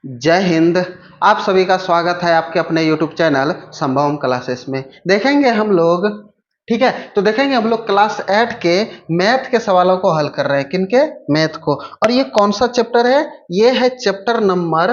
जय हिंद। आप सभी का स्वागत है आपके अपने YouTube चैनल संभवम क्लासेस में। देखेंगे हम लोग, ठीक है, तो देखेंगे हम लोग क्लास 8 के मैथ के सवालों को हल कर रहे हैं। किनके? मैथ को। और ये कौन सा चैप्टर है? ये है चैप्टर नंबर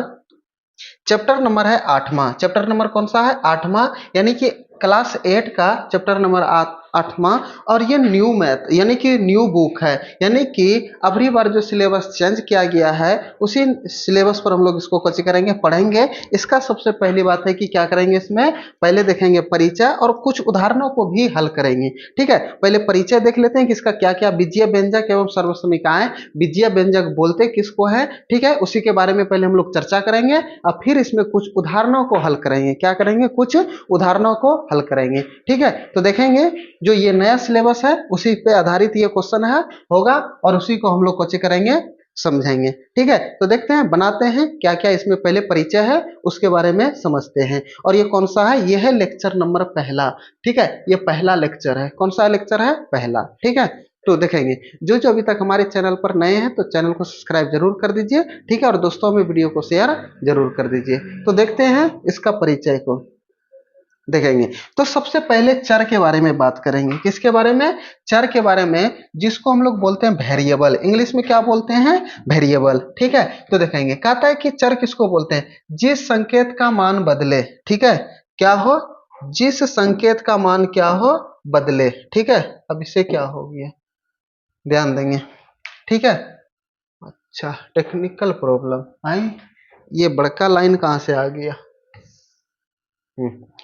है 8वां। चैप्टर नंबर कौन सा है? 8वां, यानी कि क्लास 8 का चैप्टर नंबर 8वां। और ये न्यू मैथ यानी कि न्यू बुक है, यानी कि अगली बार जो सिलेबस चेंज किया गया है उसी सिलेबस पर हम लोग इसको कोची करेंगे, पढ़ेंगे। इसका सबसे पहली बात है कि क्या करेंगे, इसमें पहले देखेंगे परिचय और कुछ उदाहरणों को भी हल करेंगे। ठीक है, पहले परिचय देख लेते हैं कि इसका क्या क्या बीजीय व्यंजक एवं सर्वसमीकाएं, बीजीय व्यंजक बोलते किसको है, ठीक है, उसी के बारे में पहले हम लोग चर्चा करेंगे और फिर इसमें कुछ उदाहरणों को हल करेंगे। क्या करेंगे? कुछ उदाहरणों को हल करेंगे। ठीक है, तो देखेंगे जो ये नया सिलेबस है उसी पे आधारित ये क्वेश्चन है होगा और उसी को हम लोग कोची करेंगे, समझेंगे। ठीक है, तो देखते हैं, बनाते हैं क्या क्या इसमें। पहले परिचय है उसके बारे में समझते हैं। और ये कौन सा है? ये है लेक्चर नंबर पहला। ठीक है, ये पहला लेक्चर है। कौन सा लेक्चर है? पहला। ठीक है, तो देखेंगे जो जो अभी तक हमारे चैनल पर नए हैं तो चैनल को सब्सक्राइब जरूर कर दीजिए। ठीक है, और दोस्तों में वीडियो को शेयर जरूर कर दीजिए। तो देखते हैं इसका परिचय को देखेंगे। तो सबसे पहले चर के बारे में बात करेंगे। किसके बारे में? चर के बारे में, जिसको हम लोग बोलते हैं वेरिएबल। इंग्लिश में क्या बोलते हैं? वेरिएबल। ठीक है, तो देखेंगे कहता है कि चर किसको बोलते हैं? जिस संकेत का मान बदले। ठीक है, क्या हो? जिस संकेत का मान क्या हो? बदले। ठीक है, अब इसे क्या हो गया, ध्यान देंगे। ठीक है, अच्छा, टेक्निकल प्रॉब्लम आई। ये बड़का लाइन कहां से आ गया?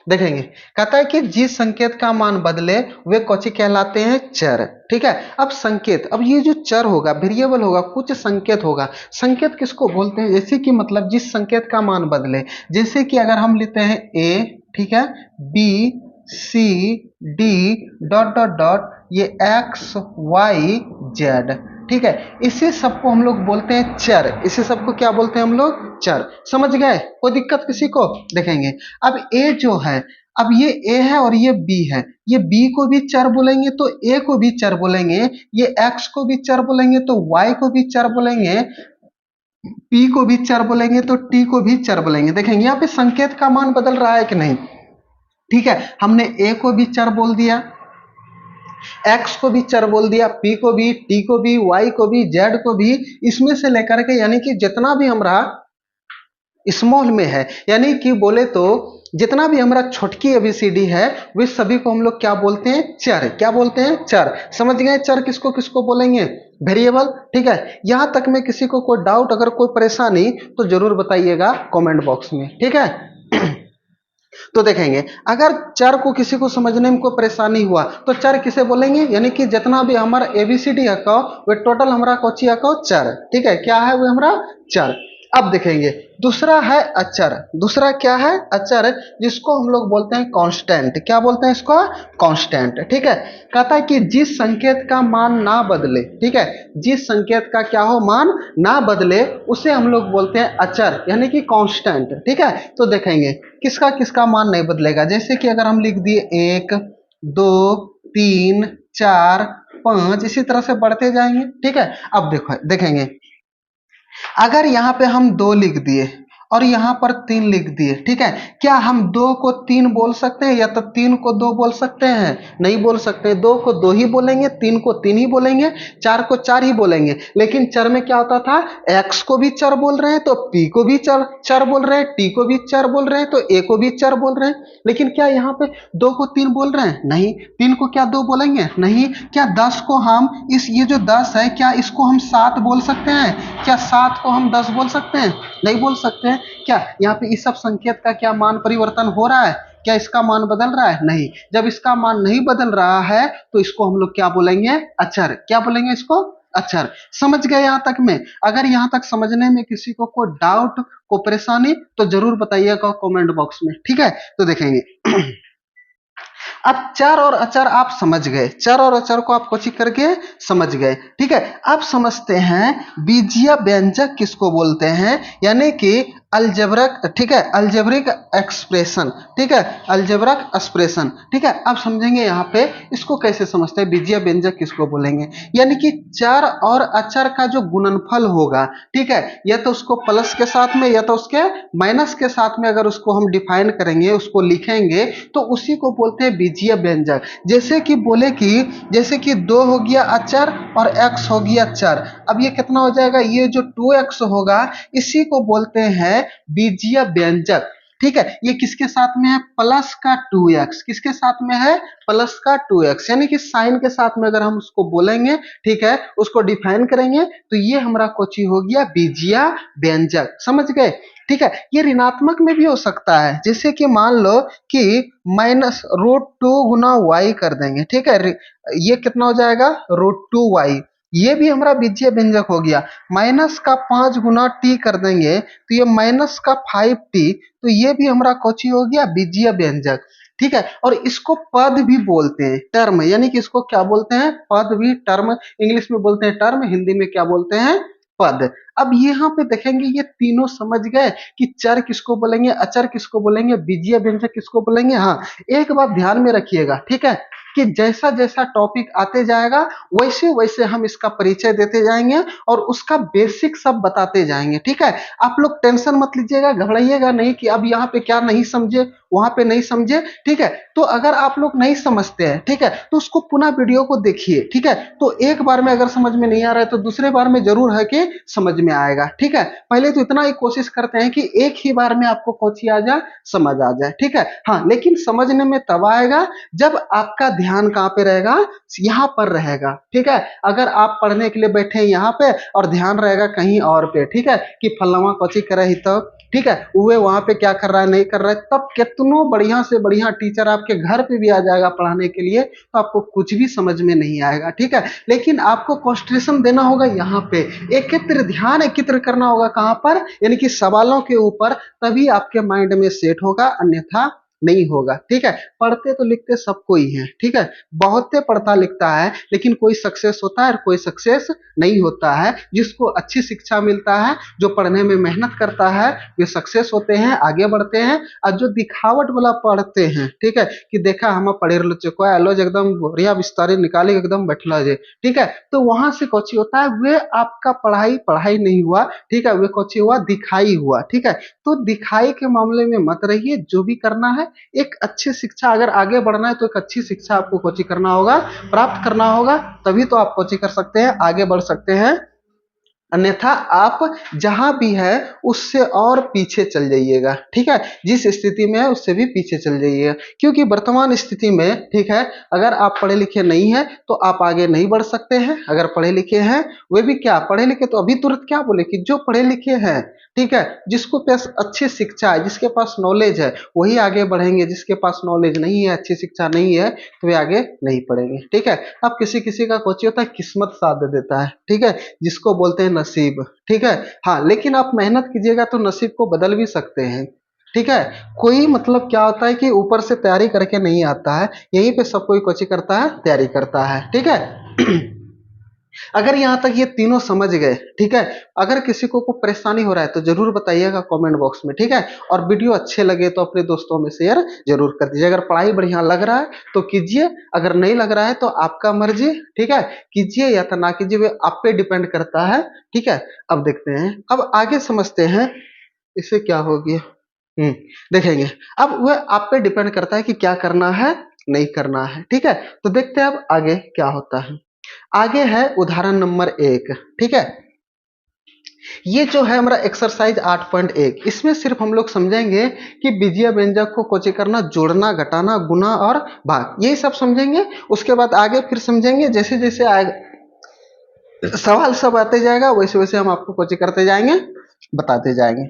देखेंगे कहता है कि जिस संकेत का मान बदले वे कौची कहलाते हैं? चर। ठीक है, अब संकेत, अब ये जो चर होगा, वेरिएबल होगा, कुछ संकेत होगा। संकेत किसको बोलते हैं? जैसे कि मतलब जिस संकेत का मान बदले, जैसे कि अगर हम लेते हैं ए, ठीक है, बी, सी, डी, डॉट डॉट डॉट, ये एक्स, वाई, जेड। ठीक है, इसी सबको हम लोग बोलते हैं चर। इसी सबको क्या बोलते हैं हम लोग? चर। समझ गए? कोई दिक्कत किसी को? देखेंगे अब ए जो है, अब ये ए है और ये बी है, ये बी को भी चर बोलेंगे तो ए को भी चर बोलेंगे, ये एक्स को भी चर बोलेंगे तो वाई को भी चर बोलेंगे, पी को भी चर बोलेंगे तो टी को भी चर बोलेंगे। देखेंगे यहाँ पे संकेत का मान बदल रहा है कि नहीं। ठीक है, हमने ए को भी चर बोल दिया, एक्स को भी चर बोल दिया, पी को भी, टी को भी, वाई को भी, जेड को भी, इसमें से लेकर के यानी कि जितना भी हमारा स्मॉल में है, यानी कि बोले तो जितना भी हमारा छोटकी एबीसीडी है वे सभी को हम लोग क्या बोलते हैं? चर। क्या बोलते हैं? चर। समझ गए चर किसको किसको बोलेंगे? वेरिएबल। ठीक है, यहां तक में किसी को कोई डाउट, अगर कोई परेशानी तो जरूर बताइएगा कमेंट बॉक्स में। ठीक है, तो देखेंगे अगर चर को किसी को समझने में कोई परेशानी हुआ तो चर किसे बोलेंगे? यानी कि जितना भी हमारा एबीसीडी है कहो वे टोटल हमारा कोची है कहो? चर। ठीक है, क्या है वो हमारा? चर। अब देखेंगे दूसरा है अचर। दूसरा क्या है? अचर, जिसको हम लोग बोलते हैं कांस्टेंट। क्या बोलते हैं इसको? कांस्टेंट। ठीक है, कहता है कि जिस संकेत का मान ना बदले, ठीक है, जिस संकेत का क्या हो? मान ना बदले, उसे हम लोग बोलते हैं अचर यानी कि कांस्टेंट। ठीक है, तो देखेंगे किसका किसका मान नहीं बदलेगा। जैसे कि अगर हम लिख दिए 1, 2, 3, 4, 5, इसी तरह से बढ़ते जाएंगे। ठीक है, अब देखो देखेंगे अगर यहाँ पे हम 2 लिख दिए और यहाँ पर 3 लिख दिए, ठीक है, क्या हम 2 को 3 बोल सकते हैं या तो 3 को 2 बोल सकते हैं? नहीं बोल सकते। 2 को 2 ही बोलेंगे, 3 को 3 ही बोलेंगे, 4 को 4 ही बोलेंगे। लेकिन चर में क्या होता था? एक्स को भी चर बोल रहे हैं तो पी को भी चर चर बोल रहे हैं, टी को भी चर बोल रहे हैं तो ए को भी चर बोल रहे हैं। लेकिन क्या यहाँ पे 2 को 3 बोल रहे हैं? नहीं। 3 को क्या 2 बोलेंगे? नहीं। क्या 10 को हम ये जो 10 है क्या इसको हम 7 बोल सकते हैं? क्या 7 को हम 10 बोल सकते हैं? नहीं बोल सकते हैं। क्या यहाँ पे इस सब संकेत का क्या मान परिवर्तन हो रहा है? क्या इसका मान बदल रहा है? नहीं। जब इसका मान नहीं बदल रहा है तो इसको हम लोग क्या बोलेंगे? अचर। क्या बोलेंगे इसको? अचर। समझ गए यहां तक में? अगर यहां तक समझने में किसी को कोई डाउट, को परेशानी तो जरूर बताइएगा कमेंट बॉक्स में। ठीक है, तो देखेंगे अब चर और अचर आप समझ गए, चर और अचर को आप कोशिश करके समझ गए। ठीक है, अब समझते हैं बीजीय व्यंजक किसको बोलते हैं, यानी कि अलजेब्रिक, ठीक है, अलजेब्रिक एक्सप्रेशन, ठीक है, अलजेब्रिक एक्सप्रेशन, ठीक है। अब समझेंगे यहाँ पे इसको कैसे समझते हैं, बीजीय व्यंजक किसको बोलेंगे, यानी कि चर और अचर का जो गुणनफल होगा, ठीक है, या तो उसको प्लस के साथ में या तो उसके माइनस के साथ में अगर उसको हम डिफाइन करेंगे, उसको लिखेंगे, तो उसी को बोलते हैं बीजीय व्यंजक। जैसे कि बोले कि जैसे कि 2 हो गया अचर और x हो गया चर, अब ये कितना हो जाएगा, ये जो 2x होगा इसी को बोलते हैं बीजीय व्यंजक, ठीक है। ये किसके साथ में है, प्लस का 2x, किसके साथ में है, प्लस का 2x, यानी कि साइन के साथ में अगर हम उसको बोलेंगे, ठीक है, उसको डिफाइन करेंगे, तो ये हमारा कोची हो गया बीजीय व्यंजक, समझ गए, ठीक है। ये ऋणात्मक में भी हो सकता है, जैसे कि मान लो कि -√2 गुना y कर देंगे, ठीक है, ये कितना हो जाएगा, √2y, ये भी हमारा बीजीय व्यंजक हो गया। माइनस का 5 गुना टी कर देंगे तो ये माइनस का 5t, तो ये भी हमारा कौची हो गया, बीजीय व्यंजक, ठीक है। और इसको पद भी बोलते हैं, टर्म, यानी कि इसको क्या बोलते हैं, पद भी, टर्म इंग्लिश में बोलते हैं टर्म, हिंदी में क्या बोलते हैं, पद। अब यहाँ पे देखेंगे ये तीनों समझ गए कि चर किसको बोलेंगे, अचर किसको बोलेंगे, बीजीय व्यंजक किसको बोलेंगे। हाँ, एक बात ध्यान में रखिएगा, ठीक है, कि जैसा जैसा टॉपिक आते जाएगा वैसे वैसे हम इसका परिचय देते जाएंगे और उसका बेसिक सब बताते जाएंगे, ठीक है। आप लोग टेंशन मत लीजिएगा, घबराइएगा नहीं कि अब यहाँ पे क्या नहीं समझे, वहां पे नहीं समझे, ठीक है। तो अगर आप लोग नहीं समझते हैं, ठीक है, तो उसको पुनः वीडियो को देखिए, ठीक है। तो एक बार में अगर समझ में नहीं आ रहा है तो दूसरे बार में जरूर है कि समझ में आएगा, ठीक है। पहले तो इतना ही कोशिश करते हैं कि एक ही बार में आपको कोची आ जाए, समझ आ जाए, ठीक है। हाँ, लेकिन समझने में तब आएगा जब आपका ध्यान कहाँ पे रहेगा, यहाँ पर रहेगा, ठीक है। अगर आप पढ़ने के लिए बैठे हैं यहाँ पे और ध्यान रहेगा कहीं और पे, ठीक है, कि फलवा कोची करे ही तो, ठीक है, वे वहां पे क्या कर रहा है नहीं कर रहा है, तब कितनों बढ़िया से बढ़िया टीचर आपके घर पे भी आ जाएगा पढ़ाने के लिए, तो आपको कुछ भी समझ में नहीं आएगा, ठीक है। लेकिन आपको कॉन्सेंट्रेशन देना होगा यहाँ पे, एकत्र ध्यान एकत्र करना होगा कहाँ पर, यानी कि सवालों के ऊपर, तभी आपके माइंड में सेट होगा, अन्यथा नहीं होगा, ठीक है। पढ़ते तो लिखते सबको ही है, ठीक है, बहुत पढ़ता लिखता है, लेकिन कोई सक्सेस होता है और कोई सक्सेस नहीं होता है। जिसको अच्छी शिक्षा मिलता है, जो पढ़ने में मेहनत करता है, वे सक्सेस होते हैं, आगे बढ़ते हैं। और जो दिखावट वाला पढ़ते हैं, ठीक है, कि देखा हम पढ़े चुको है, लो एकदम बढ़िया विस्तार निकाले एकदम बैठला जे, ठीक है, तो वहां से कोची होता है, वे आपका पढ़ाई पढ़ाई नहीं हुआ, ठीक है, वे कोची हुआ, दिखाई हुआ, ठीक है। तो दिखाई के मामले में मत रहिए, जो भी करना है एक अच्छी शिक्षा, अगर आगे बढ़ना है तो एक अच्छी शिक्षा आपको कोची करना होगा, प्राप्त करना होगा, तभी तो आप कोची कर सकते हैं, आगे बढ़ सकते हैं। अन्यथा आप जहां भी है उससे और पीछे चल जाइएगा, ठीक है, जिस स्थिति में है उससे भी पीछे चल जाइएगा, क्योंकि वर्तमान स्थिति में, ठीक है, अगर आप पढ़े लिखे नहीं है तो आप आगे नहीं बढ़ सकते हैं। अगर पढ़े लिखे हैं, वे भी क्या पढ़े लिखे, तो अभी तुरंत क्या बोले कि जो पढ़े लिखे हैं, ठीक है, जिसको पास अच्छी शिक्षा है, जिसके पास नॉलेज है, वही आगे बढ़ेंगे, जिसके पास नॉलेज नहीं है, अच्छी शिक्षा नहीं है, तो वे आगे नहीं पढ़ेंगे, ठीक है। अब किसी किसी का कोची होता है, किस्मत साथ दे देता है, ठीक है, जिसको बोलते हैं नसीब, ठीक है। हाँ, लेकिन आप मेहनत कीजिएगा तो नसीब को बदल भी सकते हैं, ठीक है। कोई मतलब क्या होता है कि ऊपर से तैयारी करके नहीं आता है, यहीं पे सब कोई कोची करता है, तैयारी करता है, ठीक है। अगर यहां तक ये तीनों समझ गए, ठीक है, अगर किसी को परेशानी हो रहा है तो जरूर बताइएगा कमेंट बॉक्स में, ठीक है। और वीडियो अच्छे लगे तो अपने दोस्तों में शेयर जरूर कर दीजिए। अगर पढ़ाई बढ़िया लग रहा है तो कीजिए, अगर नहीं लग रहा है तो आपका मर्जी, ठीक है, कीजिए या तो ना कीजिए, वो आप पे डिपेंड करता है, ठीक है। अब देखते हैं, अब आगे समझते हैं, इसे क्या हो गया, देखेंगे। अब वह आप पे डिपेंड करता है कि क्या करना है, नहीं करना है, ठीक है। तो देखते हैं अब आगे क्या होता है। आगे है उदाहरण नंबर 1, ठीक है। ये जो है हमारा एक्सरसाइज 8.1, इसमें सिर्फ हम लोग समझेंगे कि बीजीय व्यंजक को कोची करना, जोड़ना, घटाना, गुना और भाग, यही सब समझेंगे। उसके बाद आगे फिर समझेंगे, जैसे जैसे सवाल सब आते जाएगा वैसे वैसे हम आपको कोची करते जाएंगे, बताते जाएंगे।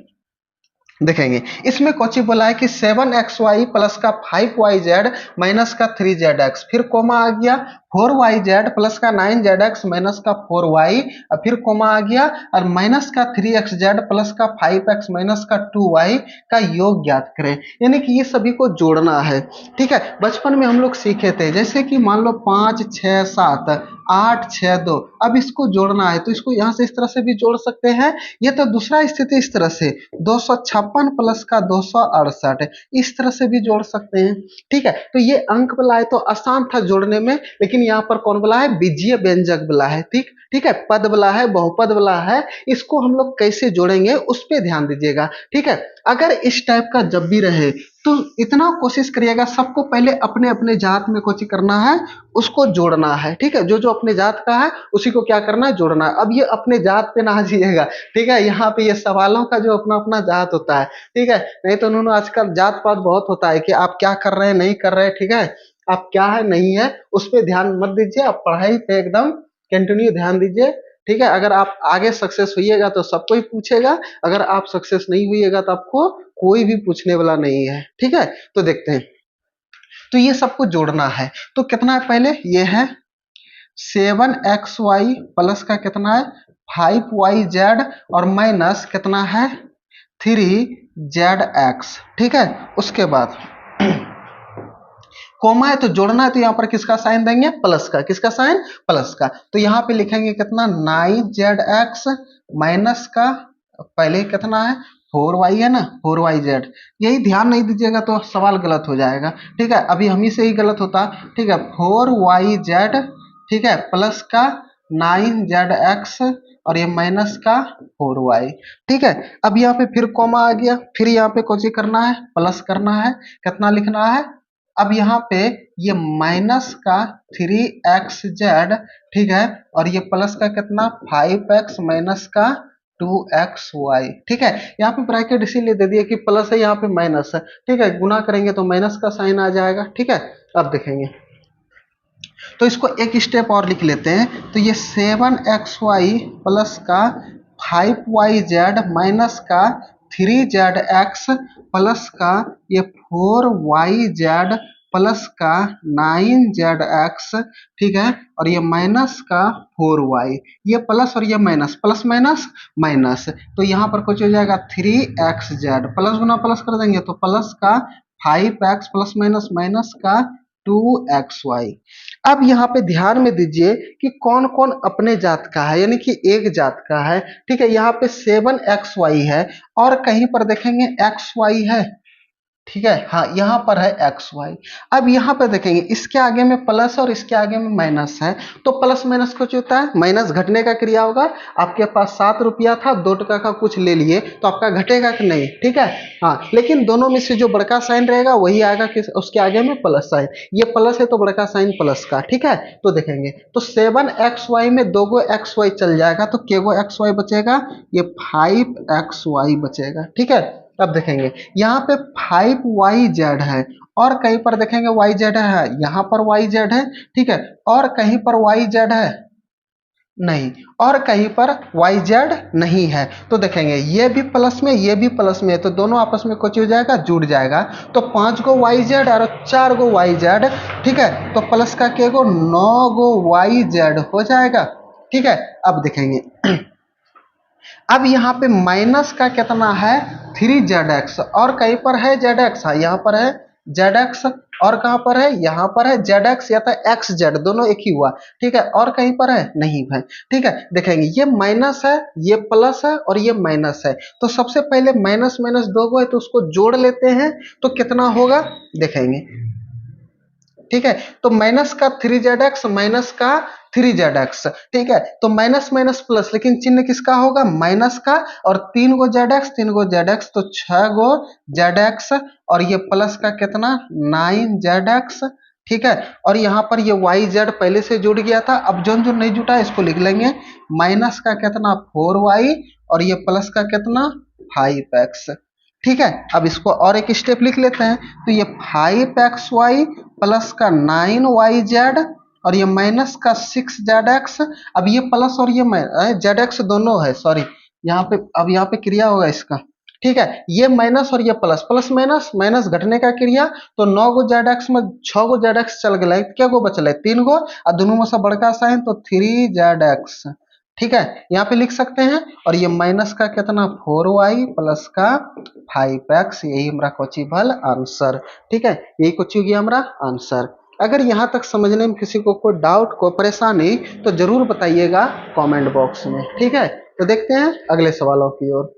देखेंगे इसमें कोची बोला है कि 7xy प्लस का 5yz माइनस का 3zx, फिर कोमा आ गया 4yz प्लस का 9zx माइनस का 4y, और फिर कोमा आ गया और माइनस का 3xz प्लस का 5x माइनस का 2y का योग ज्ञात करें। यानी कि ये सभी को जोड़ना है, ठीक है। बचपन में हम लोग सीखे थे, जैसे कि मान लो 5 6 7 862। अब इसको जोड़ना है तो इसको यहाँ से इस तरह से भी जोड़ सकते हैं। ये तो दूसरा स्थिति इस तरह से 256 प्लस का 268 इस तरह से भी जोड़ सकते हैं। ठीक है, तो ये अंक वाला है तो आसान था जोड़ने में, लेकिन यहाँ पर कौन वाला है, बीजीय व्यंजक वाला है। ठीक ठीक है, पद वाला है, बहुपद वाला है, इसको हम लोग कैसे जोड़ेंगे उस पर ध्यान दीजिएगा। ठीक है, अगर इस टाइप का जब भी रहे तो इतना कोशिश करिएगा सबको पहले अपने अपने जात में कुछ करना है, उसको जोड़ना है। ठीक है, जो जो अपने जात का है उसी को क्या करना है, जोड़ना है। अब ये अपने जात पे ना जाइएगा। ठीक है, यहाँ पे ये सवालों का जो अपना अपना जात होता है। ठीक है, नहीं तो उन्होंने आजकल जात पात बहुत होता है कि आप क्या कर रहे हैं, नहीं कर रहे हैं। ठीक है, आप क्या है नहीं है उस पर ध्यान मत दीजिए, आप पढ़ाई पे एकदम कंटिन्यू ध्यान दीजिए। ठीक है, अगर आप आगे सक्सेस होइएगा तो सबको ही पूछेगा, अगर आप सक्सेस नहीं होइएगा तो आपको कोई भी पूछने वाला नहीं है। ठीक है, तो देखते हैं, तो ये सबको जोड़ना है। तो कितना है, पहले ये है 7xy प्लस का कितना है 5yz और माइनस कितना है 3zx। ठीक है, उसके बाद कोमा है तो जोड़ना है, तो यहाँ पर किसका साइन देंगे, प्लस का। किसका साइन, प्लस का। तो यहाँ पे लिखेंगे कितना 9zx माइनस का पहले कितना है 4y है ना, 4yz। यही ध्यान नहीं दीजिएगा तो सवाल गलत हो जाएगा। ठीक है, अभी हम ही से ही गलत होता। ठीक है, 4yz। ठीक है, प्लस का 9zx और ये माइनस का 4y। ठीक है, अब यहाँ पे फिर कॉमा आ गया, फिर यहाँ पे कुछ करना है, प्लस करना है, कितना लिखना है। अब यहाँ पे ये माइनस का 3xz। ठीक है, और ये प्लस का कितना 5x माइनस का 2xy। ठीक है, यहाँ पे ब्रैकेट इसीलिए दे दिया कि प्लस है, यहाँ पे माइनस है। ठीक है, गुना करेंगे तो माइनस का साइन आ जाएगा। ठीक है, अब देखेंगे तो इसको एक स्टेप और लिख लेते हैं। तो ये 7xy प्लस का 5yz माइनस का 3zx प्लस का ये 4yz प्लस का 9zx। ठीक है, और ये माइनस का 4y। ये प्लस और ये माइनस, प्लस माइनस माइनस, तो यहाँ पर कुछ हो जाएगा 3xz, प्लस गुना प्लस कर देंगे तो प्लस का 5x प्लस माइनस माइनस का 2xy। अब यहाँ पे ध्यान में दीजिए कि कौन कौन अपने जात का है, यानी कि एक जात का है। ठीक है, यहाँ पे 7xy है और कहीं पर देखेंगे xy है। ठीक है, हाँ यहाँ पर है xy। अब यहाँ पर देखेंगे इसके आगे में प्लस और इसके आगे में माइनस है, तो प्लस माइनस कुछ होता है, माइनस घटने का क्रिया होगा। आपके पास 7 रुपया था, 2 टका का कुछ ले लिए तो आपका घटेगा कि नहीं। ठीक है, हाँ, लेकिन दोनों में से जो बड़का साइन रहेगा वही आएगा कि उसके आगे में प्लस साइन। ये प्लस है तो बड़का साइन प्लस का। ठीक है, तो देखेंगे तो 7xy में 2 गो xy चल जाएगा तो के गो xy बचेगा, ये 5xy बचेगा। ठीक है, अब देखेंगे यहाँ पे 5yz है और कहीं पर देखेंगे yz है, यहाँ पर yz है। ठीक है, और कहीं पर yz है नहीं, और कहीं पर yz नहीं है। तो देखेंगे ये भी प्लस में, ये भी प्लस में है, तो दोनों आपस में कुछ हो जाएगा, जुड़ जाएगा। तो 5 गो yz और 4 गो yz। ठीक है, तो प्लस का के गो 9 गो yz हो जाएगा। ठीक है, अब देखेंगे अब यहाँ पे माइनस का कितना है 3zx और कहीं पर है zx, यहाँ पर है zx और कहाँ पर है, यहाँ पर है zx या तो xz, दोनों एक ही हुआ। ठीक है, और कहीं पर है नहीं है। ठीक है, देखेंगे ये माइनस है, ये प्लस है और ये माइनस है, तो सबसे पहले माइनस माइनस दो गो है तो उसको जोड़ लेते हैं, तो कितना होगा देखेंगे। ठीक है, तो माइनस का 3zx माइनस का 3zx। ठीक है, तो माइनस माइनस प्लस, लेकिन चिन्ह किसका होगा, माइनस का, और 3 गो zx 3 गो zx तो 6 गो zx और ये प्लस का कितना 9zx। ठीक है, और यहाँ पर ये yz पहले से जुड़ गया था, अब जो जो नहीं जुटा इसको लिख लेंगे, माइनस का कितना 4y और ये प्लस का कितना 5x। ठीक है, अब इसको और एक स्टेप लिख लेते हैं। तो ये 5xy प्लस का 9yz और ये माइनस का 6zx। अब ये प्लस और ये zx दोनों है, सॉरी यहाँ पे, अब यहाँ पे क्रिया होगा इसका। ठीक है, ये माइनस और ये प्लस, प्लस माइनस माइनस घटने का क्रिया, तो 9 गो zx में 6 गो zx चल गए, क्या गो बचल 3 गो, और दोनों में से बड़का साइन तो 3zx। ठीक है, यहाँ पे लिख सकते हैं, और ये माइनस का कितना 4y प्लस का 5x, यही हमारा क्वेश्चन आंसर। ठीक है, यही क्वेश्चन हो गया हमारा आंसर। अगर यहाँ तक समझने में किसी को कोई डाउट को परेशानी तो जरूर बताइएगा कमेंट बॉक्स में, ठीक है। तो देखते हैं अगले सवालों की ओर।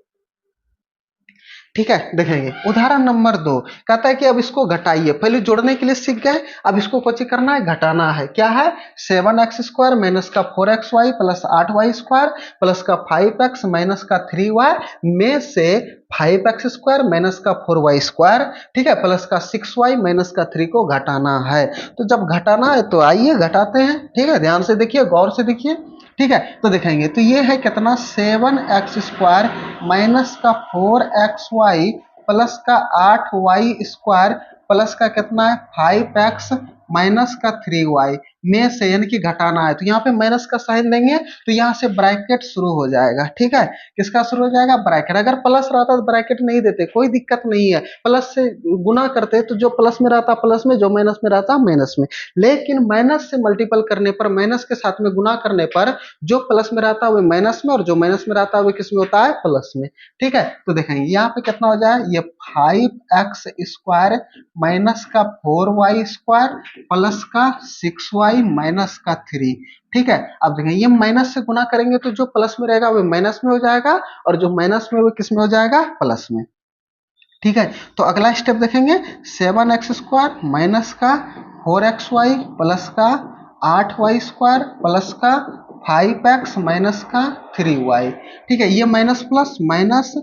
ठीक है, देखेंगे उदाहरण नंबर 2 कहता है कि अब इसको घटाइए। पहले जोड़ने के लिए सीख गए, अब इसको कुछ करना है, घटाना है। क्या है? 7x² माइनस का 4xy प्लस 8y² प्लस का 5x माइनस का 3y में से 5x² माइनस का 4y², ठीक है, प्लस का 6y माइनस का 3 को घटाना है। तो जब घटाना है तो आइए घटाते हैं, ठीक है। ध्यान से देखिए, गौर से देखिए, ठीक है। तो देखेंगे तो ये है कितना, 7x² माइनस का 4xy प्लस का 8y² प्लस का कितना है 5x माइनस का 3y में से, यानी कि घटाना है। तो यहाँ पे माइनस का साइन देंगे तो यहाँ से ब्रैकेट शुरू हो जाएगा, ठीक है। किसका शुरू हो जाएगा? ब्रैकेट। अगर प्लस रहता तो ब्रैकेट नहीं देते, कोई दिक्कत नहीं है, प्लस से गुना करते तो जो प्लस में रहता प्लस में, जो माइनस में रहता माइनस में। लेकिन माइनस से मल्टीपल करने पर, माइनस के साथ में गुना करने पर जो प्लस में रहता है वो माइनस में, और जो माइनस में रहता है वो किस में होता है? प्लस में, ठीक है। तो देखेंगे यहाँ पे कितना हो जाए, ये 5x² माइनस का 4y² प्लस का 6y माइनस का 3, ठीक है। अब देखें ये माइनस से गुना करेंगे तो जो प्लस में रहेगा वो माइनस में हो जाएगा, और जो माइनस में वो किस में हो जाएगा? प्लस में, ठीक है। तो अगला स्टेप देखेंगे, 7x² माइनस का 4xy प्लस का 8y² प्लस का 5x माइनस का 3y, ठीक है। ये minus plus minus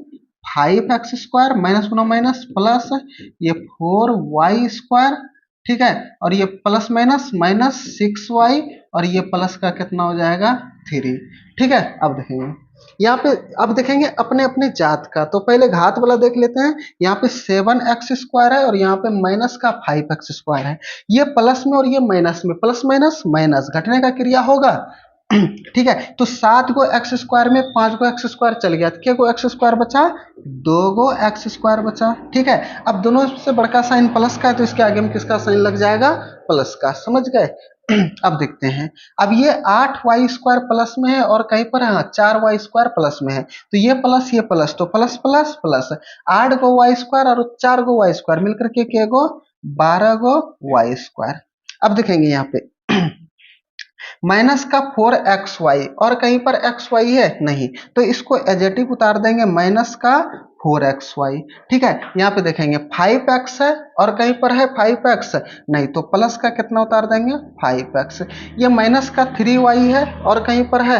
5x² minus गुना माइनस प्लस ये 4y², ठीक है, और ये प्लस माइनस माइनस 6y, और ये प्लस का कितना हो जाएगा? 3, ठीक है। अब देखेंगे यहाँ पे, अब देखेंगे अपने अपने जात का। तो पहले घात वाला देख लेते हैं। यहाँ पे 7x² है और यहाँ पे माइनस का 5x² है। ये प्लस में और ये माइनस में, प्लस माइनस माइनस घटने का क्रिया होगा, ठीक है। तो 7 गो x² में 5 गो x² चल गया, क्या गो x² बचा? 2 गो x² बचा, ठीक है। अब दोनों से बड़का साइन प्लस का है तो इसके आगे में किसका साइन लग जाएगा? प्लस का, समझ गए। अब देखते हैं, अब ये 8y² प्लस में है और कहीं पर 4y² प्लस में है, तो ये प्लस ये प्लस, तो प्लस प्लस प्लस 8 गो y² और 4 गो y² मिलकर के गो 12 गो y²। अब देखेंगे यहाँ पे माइनस का 4xy और कहीं पर xy है नहीं, तो इसको एजेटिव उतार देंगे, माइनस का 4xy, ठीक है। यहाँ पे देखेंगे 5x है और कहीं पर है 5x नहीं, तो प्लस का कितना उतार देंगे? 5x। ये माइनस का 3y है और कहीं पर है,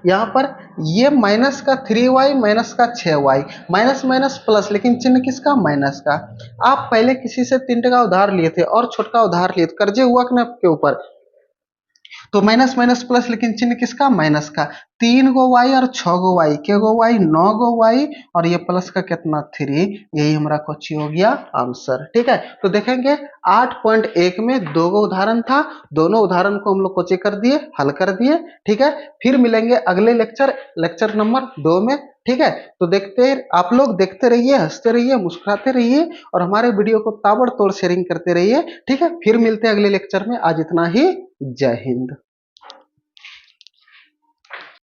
यहाँ पर ये माइनस का 3y माइनस का 6y, माइनस माइनस प्लस, लेकिन चिन्ह किसका? माइनस का। आप पहले किसी से 3 टका उधार लिए थे और छोटका उधार लिए थे, कर्जे हुआ कि ना आपके ऊपर, तो माइनस माइनस प्लस, लेकिन चिन्ह किसका? माइनस का। 3 गो वाई और 6 गो वाई, क्या गो वाई? 9 गो वाई, और ये प्लस का कितना? 3। यही हमारा क्वेश्चन हो गया आंसर, ठीक है। तो देखेंगे 8.1 में 2 गो उदाहरण था, दोनों उदाहरण को हम लोग कोचे कर दिए, हल कर दिए, ठीक है। फिर मिलेंगे अगले लेक्चर नंबर 2 में, ठीक है। तो आप लोग देखते रहिए, हंसते रहिए, मुस्कुराते रहिए और हमारे वीडियो को ताबड़तोड़ शेयरिंग करते रहिए, ठीक है। फिर मिलते हैं अगले लेक्चर में। आज इतना ही। जय हिंद।